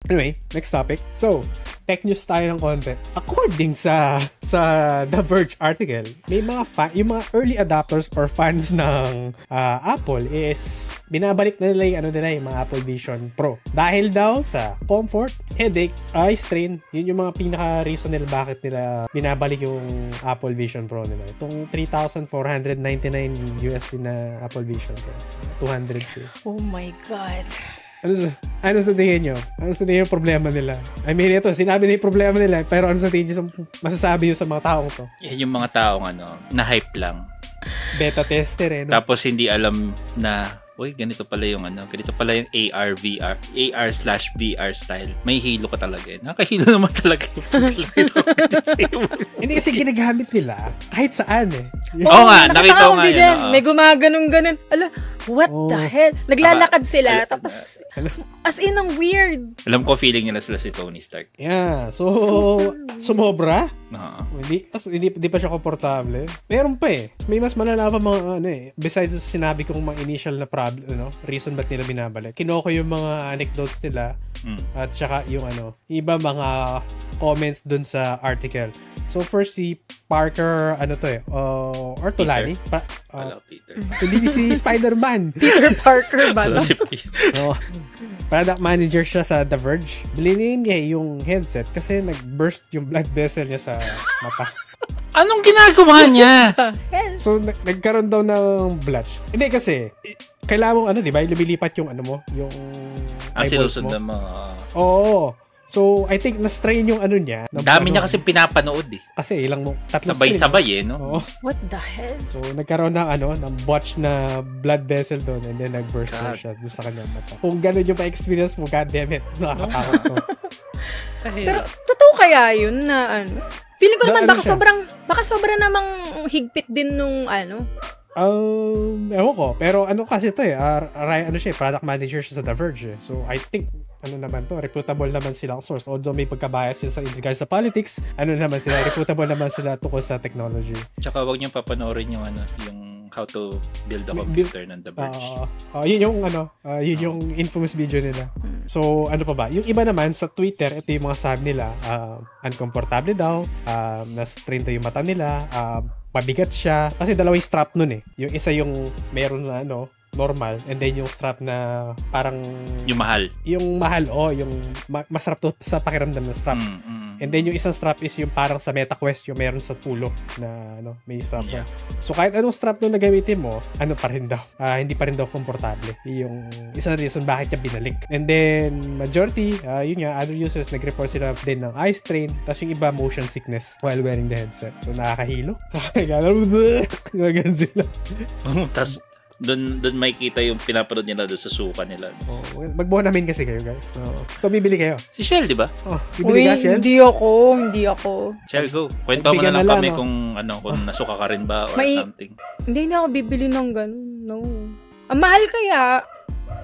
Anyway, next topic. So, tech news tayo ng konti. According sa The Verge article, may mga yung mga early adopters or fans ng Apple is binabalik na nila yung mga Apple Vision Pro. Dahil daw sa comfort, headache, eye strain, yun yung mga pinaka-reason nila bakit nila binabalik yung Apple Vision Pro nila. Itong $3,499 USD na Apple Vision Pro. $200K. Oh my God. Ano sa tingin nyo? Ano sa tingin yung problema nila? I mean, ito, sinabi na yung problema nila, pero ano sa tingin nyo masasabi nyo sa mga taong to? Yan yung mga taong na-hype lang. Beta tester no? Tapos hindi alam na, uy, ganito pala yung AR/VR style. May hilo ka talaga. Nakahilo naman talaga. Hindi kasi ginagamit nila kahit saan Oo nga, nakita ko nga yun. May gumaganong-ganon. Ala, what the hell? Naglalakad sila, tapos as in, ang weird. Alam ko feeling nila sila si Tony Stark. Yeah, so sumobra? Hindi pa siya komportable. Meron pa May mas malala pa mga besides sinabi kong mga initial na problem, reason ba't nila binabalik. Kinoko yung mga anecdotes nila at saka yung iba mga comments dun sa article. So first si Parker, Ortolani. Peter. Hindi si Spider-Man. Peter Parker ba? Si Peter. Product manager siya sa The Verge. Bilhin niya yung headset kasi nag-burst yung blood vessel niya sa mata. Anong ginagawa niya? So, nagkaroon daw ng blotch. Hindi kasi, kailangan mong di ba? Lumilipat yung yung eyeballs mo. Sinusundan mo. Oo. So, I think na-strain yung niya. Dami niya kasi pinapanood Kasi tatlo sabay-sabay Oo. What the hell? So, nagkaroon ng botch na blood vessel doon and then nag-burst na siya doon sa kanyang mata. Kung gano'n yung pa-experience mo, goddammit, nakakatakot to. Pero, totoo kaya yun na feeling ko naman baka sobrang namang higpit din nung ewan ko. Pero kasi to product manager siya sa The Verge So, I think, reputable naman silang source. Although may pagkabias sila sa regards sa politics, reputable naman sila tungkol sa technology. Tsaka wag niyong papanoorin yung yung how to build a computer ng The Verge. Yun yung infamous video nila. So, ano pa ba? Yung iba naman sa Twitter, ito yung mga sabi nila, uncomfortable daw, na-strain to yung mata nila, mabigat siya. Kasi dalawang strap nun Yung isa yung meron na normal, and then yung strap na parang yung mahal. Yung mahal, yung masarap to sa pakiramdam ng strap. And then yung isang strap is yung parang sa MetaQuest, yung meron sa pulo na may strap. Yeah. So kahit anong strap na gamitin mo, pa rin daw. Hindi pa rin daw komportable. Yung isang reason bakit niya binalik. And then majority, other users nag-report sila din ng eye strain, tapos yung iba motion sickness while wearing the headset. So nakakahilo. Gagan sila. Tapos doon makikita yung pinapanood nila doon sa suka nila. Magbonamin kasi kayo, guys. So, bibili kayo. Si Shell, di ba? Bibili ka, Shell? Hindi ako. Shell, go. Kwento mo na lang kami kung nasuka ka rin ba or something. Hindi ako bibili ng ganun. No. Ang mahal kaya.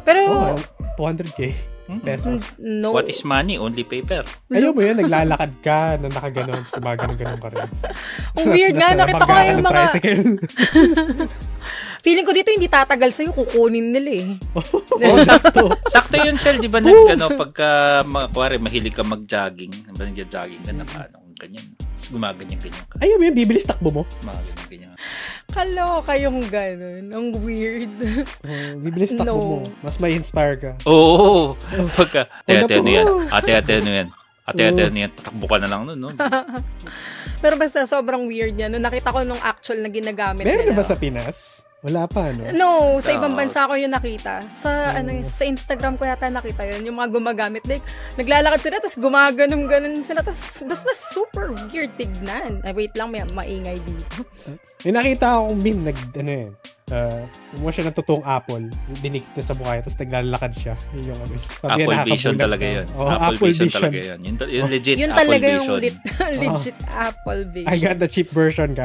Pero... $200K pesos. No. What is money? Only paper. Ayaw mo yan, naglalakad ka na nakaganon. Gumaganon ka rin. Weird nga, nakita ko yung mga... Feeling ko dito hindi tatagal sa'yo, kukunin nila Sakto. Sakto yun, Shell. Di ba pagka mahilig ka mag-jogging, nag-jogging ka na ganyan. Gumaganyan-ganyan ka. Ayaw mo yan, bibilis takbo mo. Gumaganyan-ganyan. Kaloka yung ganun. Ang weird. Bibilis takbo mo. Mas may inspire ka. Oo. Pagka, ate, ano yan? Ate, ano yan? Ate, ano yan? Tatakbo ka na lang nun, no? Pero basta sobrang weird yan. Nung nakita ko nung actual na ginagamit meron nila. Meron ba sa Pinas? Wala pa, no? No, sa ibang bansa ko yun nakita. Sa sa Instagram ko yata nakita yun. Yung mga gumagamit. Like, naglalakad sila, tapos gumaganong-ganon sila. Tapos basta super weird tignan. Ay, wait lang, may maingay dito. May nakita akong meme, kumuha siya ng totoong apple, dinikit niya sa mukha, tapos naglalakad siya. Yun yung Apple Vision talaga yun. Apple Vision talaga yun. Yung legit yun Apple talaga Vision. Yung legit Apple Vision. I got the cheap version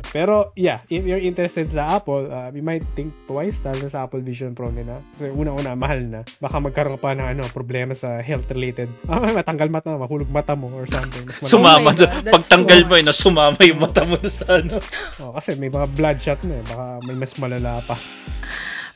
Pero, yeah, if you're interested sa Apple, you might think twice dahil sa Apple Vision Pro nila. Kasi una-una, mahal na. Baka magkaroon pa ng problema sa health-related. Matanggal mata, mahulog mata mo or something. Sumama pagtanggal mo sumama yung mata mo sa kasi may mga bloodshot na baka may mas malala pa.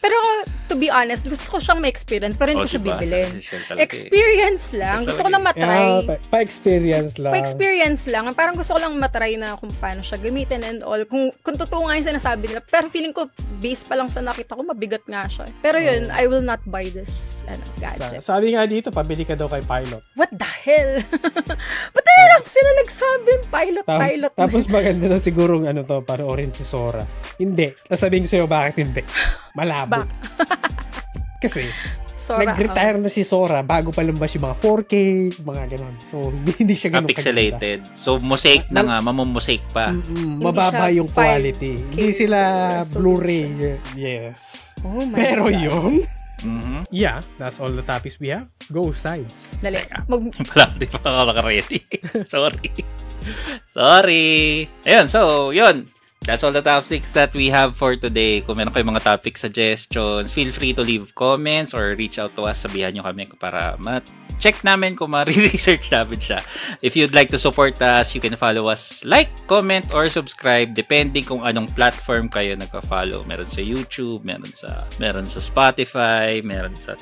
Pero to be honest, gusto ko siyang ma-experience pero hindi ko siya diba? bibilin. Shell talaga Experience lang. Gusto ko lang matry. Pa-experience lang. Pa-experience lang. Parang gusto ko lang matry na kung paano siya gamitin and all. Kung totoo nga yung sinasabi nila. Pero feeling ko, based pa lang sa nakita ko, mabigat nga siya. Pero yun, I will not buy this gadget. Sabi nga dito, pabili ka daw kay Pilot. What the hell? What the hell? Sino nagsabi? Pilot. Tapos maganda na siguro panoorin si Sora. Hindi. Sasabihin ko sa'yo bakit hindi. Malabo. Kasi, Sora, nag-retire na si Sora bago pa lumabas yung mga 4K, mga ganon. So, hindi siya ganun pixelated. So, mosaic na nga, mamomosaic pa. Mababa yung quality. Hindi sila Blu-ray. Yes. Oh my Pero God. yun, yeah, that's all the topics we have. Go Sides. Dali. Wala, di pa ako naka-ready. Sorry. Ayun, so, yun. That's all the topics that we have for today. Kung meron kayong mga topic suggestions, feel free to leave comments or reach out to us. Sabihan nyo kami para check namin kung ma-research namin siya. If you'd like to support us, you can follow us, like, comment, or subscribe depending kung anong platform kayo nagpa-follow. Meron sa YouTube, meron sa Spotify, meron sa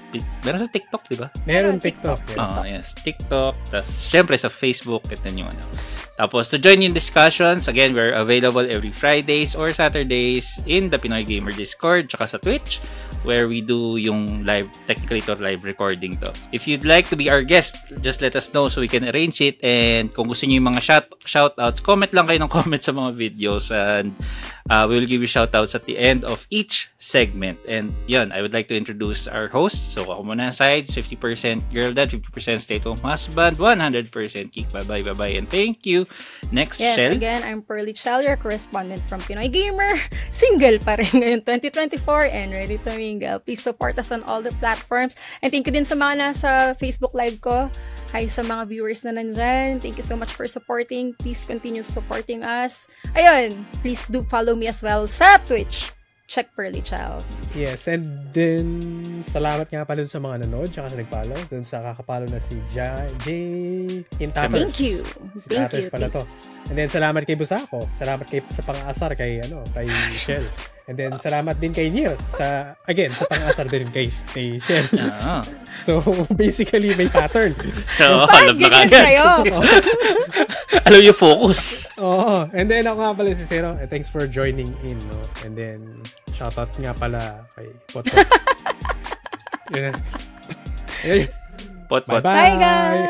TikTok, di ba? Meron TikTok. Yes, TikTok. Tapos, syempre sa Facebook. Ito yung Tapos, to join in discussions, again, we're available every Fridays or Saturdays in the Pinoy Gamer Discord, tsaka sa Twitch, where we do yung technically live recording to. If you'd like to be our guest, just let us know so we can arrange it. And kung gusto niyo yung mga shoutouts, comment lang kayo ng comment sa mga videos and we will give you shoutouts at the end of each segment. And yun, I would like to introduce our host. So, ako muna Sides, 50% girl dad, 50% stay-at-home husband, 100% geek. Bye-bye, and thank you. Next, yes, Shell. Again, I'm Pearly Chell, your correspondent from Pinoy Gamer. Single pa rin ngayon 2024 and ready to mingle. Please support us on all the platforms. And thank you din sa mga nasa Facebook Live ko. Hi sa mga viewers na nandyan. Thank you so much for supporting. Please continue supporting us. Ayun, please do follow me as well sa Twitch. Check Pearly Chell. Yes, and then salamat nga pala sa mga nanood tsaka sa nag-follow. Dun sa kakapalo na si Jay Intatas. Thank you. Si Tatas pala to. And then salamat kay Busako. Salamat sa pang-aasar kay Shell. And then salamat din kay Nier sa pang-aasar din kay Shell. So basically may pattern. Alam na kagad. Alam yung focus. Oo. And then ako nga pala si Zero. Thanks for joining in. No? And then shoutout nga pala kay Potpot. Yun. Potpot. Bye-bye. Bye guys!